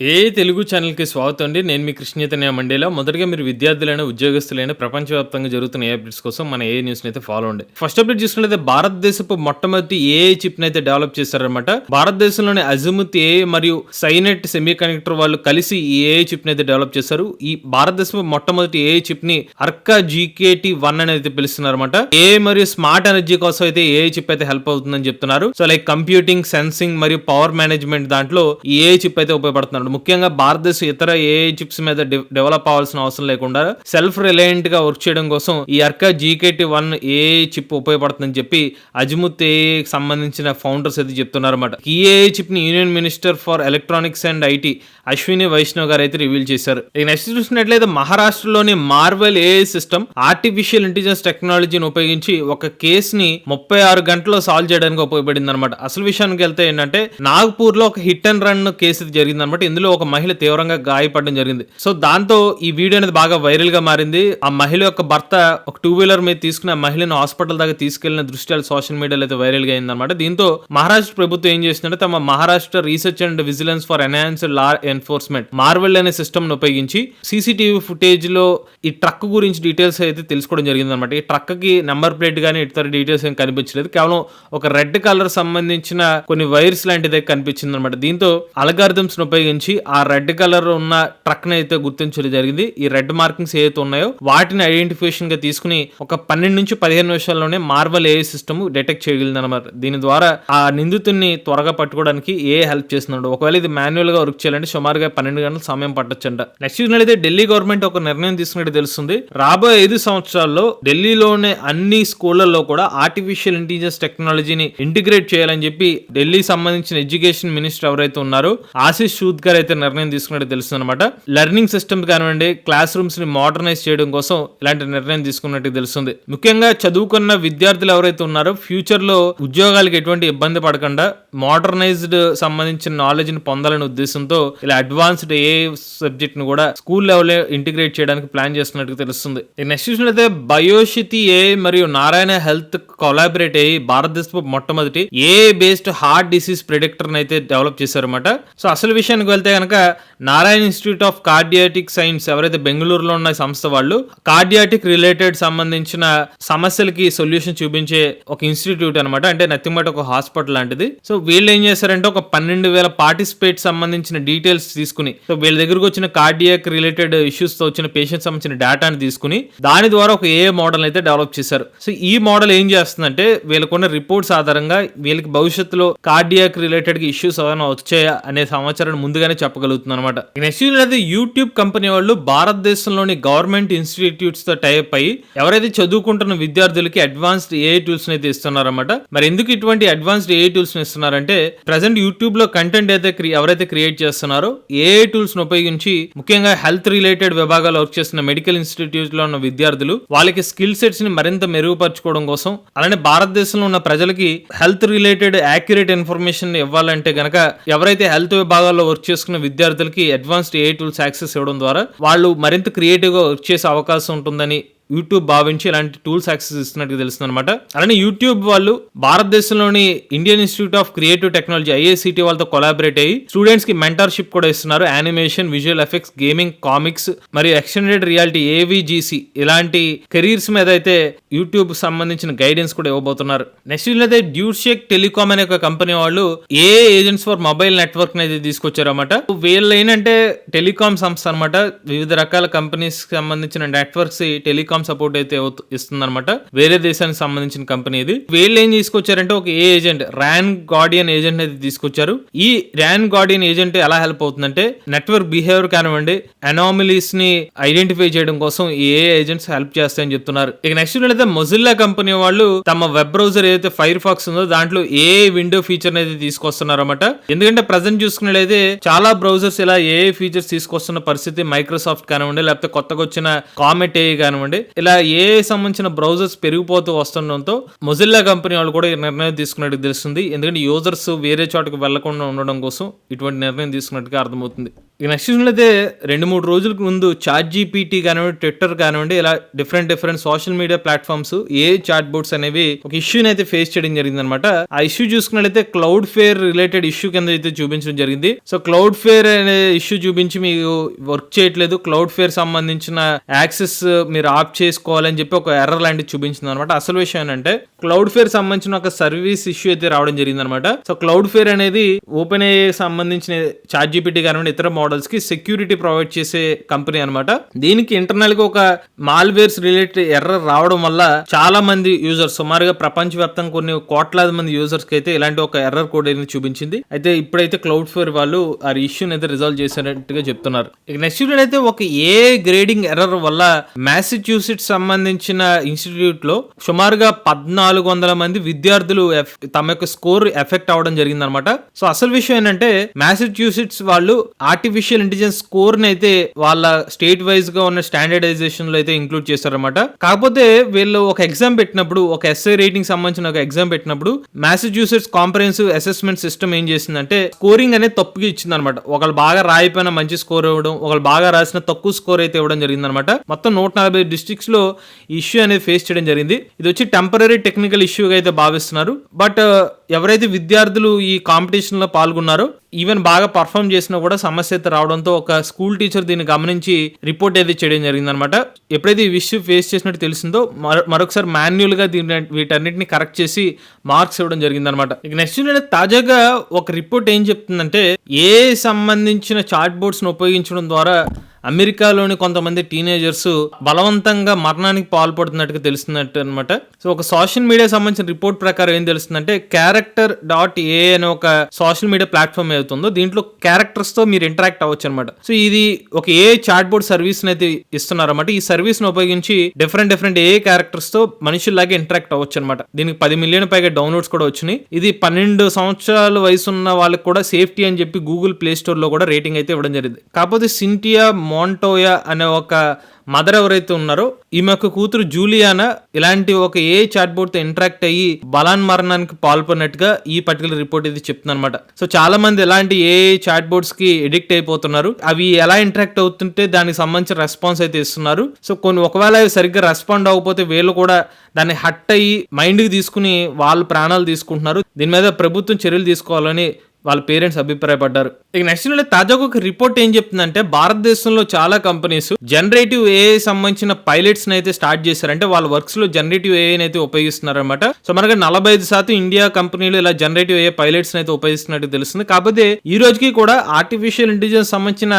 తెలుగు ఛానల్‌కి స్వాగతం అండి. నేను మీ కృష్ణ చైతన్య మండేలా. మొదటగా మీరు విద్యార్థులైన, ఉద్యోగస్తులైన ప్రపంచవ్యాప్తంగా జరుగుతున్న అప్డేట్స్ కోసం మన న్యూస్‌ని అయితే ఫాలో అవ్వండి. ఫస్ట్ అప్డేట్ చూసుకున్నట్లయితే భారతదేశపు మొట్టమొదటి చిప్‌ని అయితే డెవలప్ చేశారన్నమాట. భారతదేశంలోని అజిముత్ మరియు సైనెట్ సెమీకండక్టర్ వాళ్ళు కలిసి ఈ చిప్‌ని అయితే డెవలప్ చేశారు. ఈ భారతదేశపు మొట్టమొదటి చిప్‌ని అర్కా GKT1 అని అయితే పిలుస్తున్నారన్నమాట. మరియు స్మార్ట్ ఎనర్జీ కోసం అయితే చిప్ అయితే హెల్ప్ అవుతుందని చెప్తున్నారు. సో లైక్ కంప్యూటింగ్, సెన్సింగ్ మరియు పవర్ మేనేజ్మెంట్ దాంట్లో ఈ చిప్ అయితే ఉపయోగపడుతున్నారు. ముఖ్యంగా భారతదేశం ఇతర చిప్స్ మీద డెవలప్ అవ్వాల్సిన అవసరం లేకుండా సెల్ఫ్ రిలయంట్ గా వర్క్ చేయడం కోసం ఈ అర్కా GKT1 చిప్ ఉపయోగపడుతుందని చెప్పి అజిముత్ సంబంధించిన ఫౌండర్స్ అయితే చెప్తున్నారు అన్నమాట. ఈ చిప్ ని union minister for electronics and IT Ashwini Vaishnaw garu అయితే రివీల్ చేశారు. నెక్స్ట్ చూసినట్లయితే మహారాష్ట్రలోని మార్వెల్ సిస్టమ్ ఆర్టిఫిషియల్ ఇంటెలిజెన్స్ టెక్నాలజీని ఉపయోగించి ఒక కేసు ని 36 గంటల్లో సాల్వ్ చేయడానికి ఉపయోగపడింది అనమాట. అసలు విషయానికి వెళ్తే ఏంటంటే నాగ్పూర్ లో ఒక హిట్ అండ్ రన్ కేసు జరిగింది అనమాట. ఇందులో ఒక మహిళ తీవ్రంగా గాయపడడం జరిగింది. సో దాంతో ఈ వీడియో అనేది బాగా వైరల్ గా మారింది. ఆ మహిళ యొక్క భర్త ఒక 2-వీలర్ మీద తీసుకుని ఆ మహిళను హాస్పిటల్ దాకా తీసుకెళ్లిన దృష్ట్యాలు సోషల్ మీడియాలో అయితే వైరల్ గా అయింది అనమాట. దీంతో మహారాష్ట్ర ప్రభుత్వం ఏం చేసిందంటే తమ Maharashtra research and vigilance for enhanced law enforcement Marvel అనే సిస్టమ్ ను ఉపయోగించి CCTV ఫుటేజ్ లో ఈ ట్రక్ గురించి డీటెయిల్స్ అయితే తెలుసుకోవడం జరిగింది అనమాట. ఈ ట్రక్ కి నెంబర్ ప్లేట్ గానీ ఇతర డీటెయిల్స్ ఏం కనిపించలేదు. కేవలం ఒక రెడ్ కలర్ సంబంధించిన కొన్ని వైర్స్ లాంటిదే కనిపించింది అనమాట. దీంతో అల్గారిథమ్స్ ను ఉపయోగించి ఆ రెడ్ కలర్ ఉన్న ట్రక్ ని అయితే గుర్తించడం జరిగింది. ఈ రెడ్ మార్కింగ్స్ ఏవైతే ఉన్నాయో వాటిని ఐడెంటిఫికేషన్ గా తీసుకుని ఒక 12 నుంచి 15 నిమిషాల్లోనే మార్వెల్ సిస్టమ్ డిటెక్ట్ చేయగలిగింది అనమాట. దీని ద్వారా ఆ నిందితుడిని త్వరగా పట్టుకోవడానికి హెల్ప్ చేస్తున్నాడు. ఒకవేళ ఇది మాన్యువల్ గా వర్క్ చేయాలంటే సుమారుగా 12 గంటల సమయం పట్టొచ్చంట. నెక్స్ట్ చూసినట్లయితే ఢిల్లీ గవర్నమెంట్ ఒక నిర్ణయం తీసుకున్నట్టు తెలుస్తుంది. రాబోయే 5 సంవత్సరాల్లో ఢిల్లీలోనే అన్ని స్కూళ్లలో కూడా ఆర్టిఫిషియల్ ఇంటెలిజెన్స్ టెక్నాలజీని ఇంటిగ్రేట్ చేయాలని చెప్పి ఢిల్లీ సంబంధించిన ఎడ్యుకేషన్ మినిస్టర్ ఎవరైతే ఉన్నారో ఆశీష్ సూద్ గారు అయితే నిర్ణయం తీసుకున్నట్టు తెలుస్తుంది అనమాట. లెర్నింగ్ సిస్టమ్ కానివ్వండి, క్లాస్ రూమ్స్ ని మోడర్నైజ్ చేయడం కోసం ఇలాంటి నిర్ణయం తీసుకున్నట్టు తెలుస్తుంది. ముఖ్యంగా చదువుకున్న విద్యార్థులు ఎవరైతే ఉన్నారో ఫ్యూచర్ లో ఉద్యోగాలకు ఎటువంటి ఇబ్బంది పడకుండా మోడర్నైజ్డ్ సంబంధించిన నాలెడ్జ్ ని పొందాలనే ఉద్దేశంతో ఇలా అడ్వాన్స్డ్ సబ్జెక్ట్ ను కూడా స్కూల్ లెవెల్ ఇంటిగ్రేట్ చేయడానికి ప్లాన్ చేస్తున్నట్టు తెలుస్తుంది. నెక్స్ట్ చూసినట్లయితే బయోషితి మరియు నారాయణ హెల్త్ కొలాబరేట్ అయ్యి భారతదేశపు మొట్టమొదటి బేస్డ్ హార్ట్ డిసీజ్ ప్రిడిక్టర్ అయితే డెవలప్ చేశారన్నమాట. సో అసలు విషయానికి వెళ్తే కనుక Narayana institute of cardiac science ఎవరైతే బెంగళూరులో ఉన్న సంస్థ వాళ్ళు కార్డియాటిక్ రిలేటెడ్ సంబంధించిన సమస్యలకి సొల్యూషన్ చూపించే ఒక ఇన్స్టిట్యూట్ అనమాట. అంటే నథింగ్ బట్ ఒక హాస్పిటల్ లాంటిది. సో వీళ్ళు ఏం చేశారంటే ఒక 12,000 పార్టిసిపేట్ సంబంధించిన డీటెయిల్స్ తీసుకుని సో వీళ్ళ దగ్గరకు వచ్చిన కార్డియాక్ రిలేటెడ్ ఇష్యూస్ తో వచ్చిన పేషెంట్ సంబంధించిన డేటాని తీసుకుని దాని ద్వారా ఒక మోడల్ అయితే డెవలప్ చేశారు. సో ఈ మోడల్ ఏం చేస్తుందంటే వీళ్ళకున్న రిపోర్ట్స్ ఆధారంగా వీళ్ళకి భవిష్యత్తులో కార్డియాక్ రిలేటెడ్ ఇష్యూస్ ఏమైనా వచ్చాయా అనే సమాచారాన్ని ముందుగానే చెప్పగలుగుతుంది అనమాట. నెక్స్ట్ అయితే యూట్యూబ్ కంపెనీ వాళ్ళు భారతదేశంలోని గవర్నమెంట్ ఇన్స్టిట్యూట్స్ తో టైప్ అయ్యి ఎవరైతే చదువుకుంటున్న విద్యార్థులకి అడ్వాన్స్డ్ టూల్స్ అయితే ఇస్తున్నారన్నమాట. మరి ఎందుకు ఇటువంటి అడ్వాన్స్డ్ టూల్స్ ఇస్తున్నారంటే ప్రెసెంట్ యూట్యూబ్ లో కంటెంట్ అయితే ఎవరైతే క్రియేట్ చేస్తున్నారో టూల్స్ ను ఉపయోగించి ముఖ్యంగా హెల్త్ రిలేటెడ్ విభాగాల్లో వర్క్ చేస్తున్న మెడికల్ ఇన్స్టిట్యూట్ లో ఉన్న విద్యార్థులు వాళ్ళకి స్కిల్ సెట్స్ ని మరింత మెరుగుపరచుకోవడం కోసం అలానే భారతదేశంలో ఉన్న ప్రజలకి హెల్త్ రిలేటెడ్ యాక్యురేట్ ఇన్ఫర్మేషన్ ఇవ్వాలంటే గనక ఎవరైతే హెల్త్ విభాగాల్లో వర్క్ చేసుకున్న విద్యార్థులకి అడ్వాన్స్డ్ టూల్స్ యాక్సెస్ ఇవ్వడం ద్వారా వాళ్ళు మరింత క్రియేటివ్ గా వర్క్ చేసే అవకాశం ఉంటుందని యూట్యూబ్ భావించి ఇలాంటి టూల్స్ యాక్సెస్ ఇస్తున్నట్టు తెలుస్తుంది అనమాట. అలానే యూట్యూబ్ వాళ్ళు భారతదేశంలోని Indian institute of creative technology IICT వాళ్ళతో కొలాబరేట్ అయ్యి స్టూడెంట్స్ కి మెంటర్షిప్ కూడా ఇస్తున్నారు. Animation, visual effects, gaming, comics మరియు ఎక్స్టెండెడ్ రియాలిటీ AVGC ఇలాంటి కెరీర్స్ మీద అయితే యూట్యూబ్ సంబంధించిన గైడెన్స్ కూడా ఇవ్వబోతున్నారు. నెక్స్ట్ అయితే డ్యూషెక్ టెలికామ్ అనే ఒక కంపెనీ వాళ్ళు ఏజెంట్స్ ఫర్ మొబైల్ నెట్వర్క్ అయితే తీసుకొచ్చారు అనమాట. వీళ్ళు ఏంటంటే టెలికామ్ సంస్థ అనమాట. వివిధ రకాల కంపెనీస్ సంబంధించిన నెట్వర్క్స్ టెలికామ్ సపోర్ట్ అయితే ఇస్తుందన్నమాట. వేరే దేశానికి సంబంధించిన కంపెనీ ఇది. వీళ్ళు ఏం తీసుకొచ్చారంటే ఒక ఏజెంట్ ర్యాన్ గార్డియన్ ఏజెంట్ అయితే తీసుకొచ్చారు. ఈ ర్యాన్ గార్డియన్ ఏజెంట్ ఎలా హెల్ప్ అవుతుందంటే నెట్వర్క్ బిహేవియర్ కానివ్వండి, అనామలీస్ ని ఐడెంటిఫై చేయడం కోసం ఈ ఏజెంట్స్ హెల్ప్ చేస్తాయని చెప్తున్నారు. ఇక నెక్స్ట్ అయితే మొజిల్లా కంపెనీ వాళ్ళు తమ వెబ్ బ్రౌజర్ ఏదైతే ఫైర్ ఫాక్స్ ఉందో దాంట్లో విండో ఫీచర్ అయితే తీసుకొస్తున్నారు అన్నమాట. ఎందుకంటే ప్రజెంట్ చూసుకున్నట్లయితే చాలా బ్రౌజర్స్ ఇలా ఫీచర్స్ తీసుకొస్తున్న పరిస్థితి మైక్రోసాఫ్ట్ కానివ్వండి, లేకపోతే కొత్తగా వచ్చిన కామెట్ కానివ్వండి, ఇలా సంబంధించిన బ్రౌజర్స్ పెరిగిపోతూ వస్తుండడంతో మొజిల్లా కంపెనీ వాళ్ళు కూడా ఈ నిర్ణయం తీసుకున్నట్టు తెలుస్తుంది. ఎందుకంటే యూజర్స్ వేరే చోటకి వెళ్లకుండా ఉండడం కోసం ఇటువంటి నిర్ణయం తీసుకున్నట్టుగా అర్థమవుతుంది. ఇక నెక్స్ట్ చూసినట్లయితే 2-3 రోజులకు ముందు చాట్ జీపీటీ కానివ్వండి, ట్విట్టర్ కానివ్వండి, ఇలా different social media platforms chat boards అనేవి ఒక ఇష్యూని అయితే ఫేస్ చేయడం జరిగింది అనమాట. ఆ ఇష్యూ చూసుకున్నట్లయితే క్లౌడ్ ఫేర్ రిలేటెడ్ ఇష్యూ కింద అయితే చూపించడం జరిగింది. సో క్లౌడ్ ఫేర్ అనే ఇష్యూ చూపించి మీకు వర్క్ చేయట్లేదు, క్లౌడ్ ఫేర్ సంబంధించిన యాక్సెస్ మీరు ఆఫ్ చేసుకోవాలని చెప్పి ఒక ఎర్రర్ లాంటిది చూపించింది అనమాట. అసలు విషయం ఏంటంటే క్లౌడ్ ఫేర్ సంబంధించిన ఒక సర్వీస్ ఇష్యూ అయితే రావడం జరిగింది అనమాట. సో క్లౌడ్ ఫేర్ అనేది ఓపెన్ ఏ సంబంధించిన చాట్ జీపీటీ కానివ్వండి ఇతర మోడల్స్ కి సెక్యూరిటీ ప్రొవైడ్ చేసే కంపెనీ అనమాట. దీనికి ఇంటర్నల్ గా ఒక మాల్వేర్స్ రిలేటెడ్ ఎర్రర్ రావడం వల్ల చాలా మంది యూజర్స్, సుమారుగా ప్రపంచవ్యాప్తంగా కొన్ని కోట్లాది మంది యూజర్స్ కి అయితే ఇలాంటి ఒక ఎర్రర్ కోడ్ అనేది చూపించింది. అయితే ఇప్పుడైతే క్లౌడ్ ఫేర్ వాళ్ళు ఆ ఇష్యూని అయితే రిజాల్వ్ చేసినట్టుగా చెప్తున్నారు. ఇక నెక్స్ట్ అయితే ఒక ఏ గ్రేడింగ్ ఎర్రర్ వల్ల మ్యాసచ్యూసెట్స్ సంబంధించిన ఇన్స్టిట్యూట్ లో సుమారుగా 1400 మంది విద్యార్థులు తమ యొక్క స్కోర్ ఎఫెక్ట్ అవడం జరిగింది అనమాట. సో అసలు విషయం ఏంటంటే మ్యాసచ్యూసెట్స్ వాళ్ళు ఆర్టిఫిషియల్ ఇంటెలిజెన్స్ స్కోర్ ని అయితే వాళ్ళ స్టేట్ వైజ్ గా ఉన్న స్టాండర్డైజేషన్ లో అయితే ఇంక్లూడ్ చేస్తారన్నమాట. కాకపోతే వీళ్ళు ఒక ఎగ్జామ్ పెట్టినప్పుడు, ఒక ఎస్ఐ రేటింగ్ సంబంధించిన ఒక ఎగ్జామ్ పెట్టినప్పుడు మ్యాసచ్యూసెట్స్ కాంప్రహెన్సివ్ అసెస్మెంట్ సిస్టమ్ ఏం చేసిందంటే స్కోరింగ్ అనేది తప్పుగా ఇచ్చింది అనమాట. ఒకళ్ళు బాగా రాయిపోయిన మంచి స్కోర్ ఇవ్వడం, ఒకళ్ళు బాగా రాసిన తక్కువ స్కోర్ అయితే ఇవ్వడం జరిగింది అనమాట. మొత్తం 140 డిస్ట్రిక్ట్స్ లో ఈ ఇష్యూ అనేది ఫేస్ చేయడం జరిగింది. ఇది వచ్చి టెంపరరీ టెక్నికల్ ఇష్యూగా అయితే భావిస్తున్నారు. బట్ ఎవరైతే విద్యార్థులు ఈ కాంపిటీషన్ లో పాల్గొన్నారో ఈవెన్ బాగా పర్ఫామ్ చేసినా కూడా సమస్య అయితే రావడంతో ఒక స్కూల్ టీచర్ దీన్ని గమనించి రిపోర్ట్ అయితే చేయడం జరిగింది అనమాట. ఎప్పుడైతే ఈ ఇష్యూ ఫేస్ చేసినట్టు తెలిసిందో మరొకసారి మాన్యువల్ గా వీటన్నిటిని కరెక్ట్ చేసి మార్క్స్ ఇవ్వడం జరిగింది అనమాట. ఇక నెక్స్ట్ తాజాగా ఒక రిపోర్ట్ ఏం చెప్తుందంటే ఏ సంబంధించిన చాట్ బోర్డ్స్ ను ఉపయోగించడం ద్వారా అమెరికాలోని కొంతమంది టీనేజర్స్ బలవంతంగా మరణానికి పాల్పడుతున్నట్టుగా తెలుస్తున్నట్టు అనమాట. సో ఒక సోషల్ మీడియా సంబంధించిన రిపోర్ట్ ప్రకారం ఏం తెలుస్తుందంటే character.ai అనే ఒక సోషల్ మీడియా ప్లాట్ఫామ్ అవుతుందో దీంట్లో క్యారెక్టర్స్ తో మీరు ఇంటరాక్ట్ అవ్వచ్చు అనమాట. సో ఇది ఒక ఏ చాట్ బోర్డ్ సర్వీస్ అయితే ఇస్తున్నారన్నమాట. ఈ సర్వీస్ ను ఉపయోగించి డిఫరెంట్ ఏ క్యారెక్టర్స్ తో మనుషుల్లాగే ఇంటరాక్ట్ అవ్వచ్చు అనమాట. దీనికి 10 మిలియన్ పైగా డౌన్లోడ్స్ కూడా వచ్చినాయి. ఇది 12 సంవత్సరాల వయసు ఉన్న వాళ్ళకి కూడా సేఫ్టీ అని చెప్పి గూగుల్ ప్లే స్టోర్ లో కూడా రేటింగ్ అయితే ఇవ్వడం జరిగింది. కాకపోతే సింటియా మోంటోయా అనే ఒక మదర్ ఎవరైతే ఉన్నారో ఈమె యొక్క కూతురు జూలియానా ఇలాంటి ఒక ఏ చాట్ బోర్డ్ తో ఇంటరాక్ట్ అయ్యి బలాన్మరణానికి పాల్పడినట్టుగా ఈ పర్టికులర్ రిపోర్ట్ ఇది చెప్తుంది అనమాట. సో చాలా మంది ఇలాంటి ఏ చాట్ బోర్డ్స్ కి ఎడిక్ట్ అయిపోతున్నారు. అవి ఎలా ఇంటరాక్ట్ అవుతుంటే దానికి సంబంధించిన రెస్పాన్స్ అయితే ఇస్తున్నారు. సో ఒకవేళ సరిగ్గా రెస్పాండ్ అవ్వకపోతే వీళ్ళు కూడా దాన్ని హట్ అయ్యి మైండ్ కి తీసుకుని వాళ్ళు ప్రాణాలు తీసుకుంటున్నారు. దీని మీద ప్రభుత్వం చర్యలు తీసుకోవాలని వాళ్ళ పేరెంట్స్ అభిప్రాయపడ్డారు. ఇక నెక్స్ట్ తాజాగా ఒక రిపోర్ట్ ఏం చెప్తుందంటే భారతదేశంలో చాలా కంపెనీస్ జనరేటివ్ ఏఐ సంబంధించిన పైలట్స్ అయితే స్టార్ట్ చేశారు. అంటే వాళ్ళ వర్క్స్ లో జనరేటివ్ ఏఐ అయితే ఉపయోగిస్తున్నారు అనమాట. సో మనకి 45% ఇండియా కంపెనీలు ఇలా జనరేటివ్ ఏఐ పైలట్స్ అయితే ఉపయోగిస్తున్నట్టు తెలుస్తుంది. కాకపోతే ఈ రోజుకి కూడా ఆర్టిఫిషియల్ ఇంటెలిజెన్స్ సంబంధించిన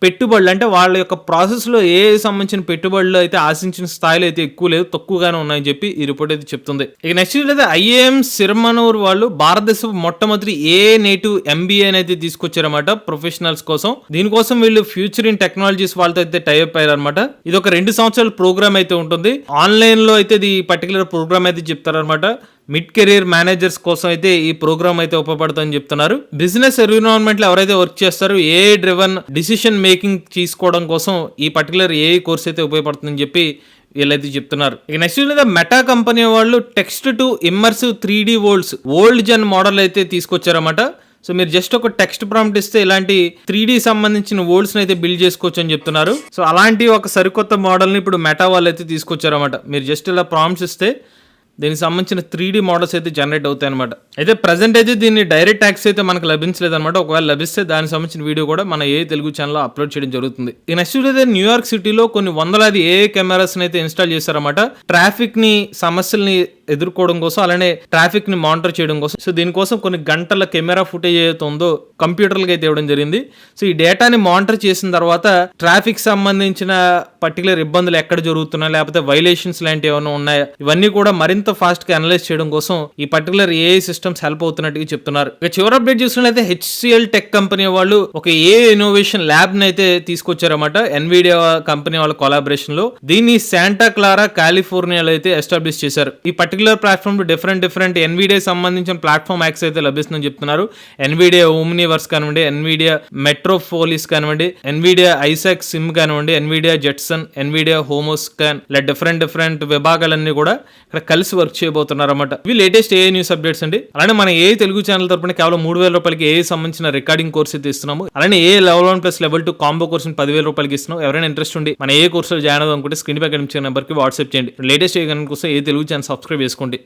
పెట్టుబడులు అంటే వాళ్ళ యొక్క ప్రాసెస్ లో ఏ సంబంధించిన పెట్టుబడులు అయితే ఆశించిన స్థాయిలో అయితే ఎక్కువ లేదు, తక్కువగానే ఉన్నాయని చెప్పి ఈ రిపోర్ట్ అయితే చెప్తుంది. ఇక నెక్స్ట్ అయితే ఐఏఎం సిరమనూర్ వాళ్ళు భారతదేశ మొట్టమొదటి ఏ నేటివ్ ఎంబీఏ అయితే తీసుకొచ్చారన్నమాట ప్రొఫెషనల్స్ కోసం. దీనికోసం వీళ్ళు ఫ్యూచర్ ఇన్ టెక్నాలజీస్ వాళ్ళతో అయితే టైఅప్ అయ్యారన్నమాట. ఇది ఒక 2 సంవత్సరాల ప్రోగ్రామ్ అయితే ఉంటుంది. ఆన్లైన్ లో అయితే ఈ పర్టికులర్ ప్రోగ్రామ్ అయితే చెప్తారనమాట. మిడ్ కెరీర్ మేనేజర్స్ కోసం అయితే ఈ ప్రోగ్రామ్ అయితే ఉపయోగపడుతుందని చెప్తున్నారు. బిజినెస్ ఎన్విరాన్మెంట్ లో ఎవరైతే వర్క్ చేస్తారో ఏ డ్రివెన్ డిసిషన్ మేకింగ్ తీసుకోవడం కోసం ఈ పర్టికులర్ ఏ కోర్స్ అయితే ఉపయోగపడుతుందని చెప్పి వీళ్ళైతే చెప్తున్నారు. ఇక నెక్స్ట్ మెటా కంపెనీ వాళ్ళు text to immersive 3D worlds old gen model అయితే తీసుకొచ్చారన్నమాట. సో మీరు జస్ట్ ఒక టెక్స్ట్ ప్రాంప్ట్ ఇస్తే ఇలాంటి 3D సంబంధించిన వరల్డ్స్ అయితే బిల్డ్ చేసుకోవచ్చు అని చెప్తున్నారు. సో అలాంటి ఒక సరికొత్త మోడల్ని ఇప్పుడు మెటా వాళ్ళు అయితే తీసుకొచ్చారన్నమాట. మీరు జస్ట్ ఇలా ప్రాంప్ట్స్ ఇస్తే దీనికి సంబంధించిన 3D మోడల్స్ అయితే జనరేట్ అవుతాయి అనమాట. అయితే ప్రెసెంట్ అయితే దీన్ని డైరెక్ట్ యాక్సెస్ అయితే మనకు లభించలేదు అనమాట. ఒకవేళ లభిస్తే దానికి సంబంధించిన వీడియో కూడా మన ఏ తెలుగు ఛానల్లో అప్లోడ్ చేయడం జరుగుతుంది. ఈ నెక్స్ట్ అయితే న్యూయార్క్ సిటీలో కొన్ని వందలాది ఏఐ కెమెరాస్ అయితే ఇన్స్టాల్ చేశారన్నమాట. ట్రాఫిక్ ని సమస్యల్ని ఎదుర్కోవడం కోసం, అలానే ట్రాఫిక్ ని మానిటర్ చేయడం కోసం. సో దీనికోసం కొన్ని గంటల కెమెరా ఫుటేజ్ ఏదైతే ఉందో కంప్యూటర్లకి అయితే ఇవ్వడం జరిగింది. సో ఈ డేటాని మానిటర్ చేసిన తర్వాత ట్రాఫిక్ సంబంధించిన పర్టికులర్ ఇబ్బందులు ఎక్కడ జరుగుతున్నాయి, లేకపోతే వైలేషన్స్ లాంటివి ఏమైనా ఉన్నాయా, ఇవన్నీ కూడా మరింత ఫాస్ట్ గా అనలైజ్ చేయడం కోసం ఈ పర్టికులర్ ఏఐ సిస్టమ్స్ హెల్ప్ అవుతున్నట్టుగా చెప్తున్నారు. ఇక చివరి అప్డేట్ చూసినట్లయితే హెచ్సిఎల్ టెక్ కంపెనీ వాళ్ళు ఒక ఏఐ ఇన్నోవేషన్ ల్యాబ్ ని అయితే తీసుకొచ్చారన్నమాట. ఎన్విడియా కంపెనీ వాళ్ళ కొలాబరేషన్ లో దీన్ని శాంటా క్లారా కాలిఫోర్నియాలో అయితే ఎస్టాబ్లిష్ చేశారు. ఈ పర్టికులర్ ప్లాట్ఫామ్ డిఫరెంట్ ఎన్విడియా సంబంధించిన ప్లాట్ఫామ్ యాక్సెస్ అయితే లభిస్తుందని చెప్తున్నారు. ఎన్విడియా ఓమ్నివర్స్ కానివ్వండి, ఎన్విడియా మెట్రోపోలిస్ కానివ్వండి, ఎన్విడియా ఐసాక్ సిమ్ కానివ్వండి, ఎన్విడియా జెట్సన్, ఎన్విడియా హోమోస్కాన్ ఇలా డిఫరెంట్ విభాగాలన్నీ కూడా ఇక్కడ కలిసి వర్క్ చేయబోతున్నారు అన్నమాట. ఇవి లేటెస్ట్ ఏ న్యూస్ అప్డేట్స్ అండి. అలానే మన ఏ తెలుగు ఛానల్ తరపున కేవలం 3,000 రూపాయలకి ఏ సంబంధించిన రికార్డింగ్ కోర్స్ అయితే ఇస్తున్నాము. అలానే ఏ level 1 plus level 2 combo course 10,000 రూపాయలకి ఇస్తున్నాం. ఎవరైనా ఇంట్రెస్ట్ ఉండి మన ఏ కోర్సులో జాయిన్ అవుదాం అనుకుంటే స్క్రీన్ పై కనిపించే నెంబర్కి వాట్సాప్ చేయండి. లేటెస్ట్ ఏ కోసం ఏ తెలుగు ఛానల్ సబ్స్క్రైబ్ చేసుకోండి.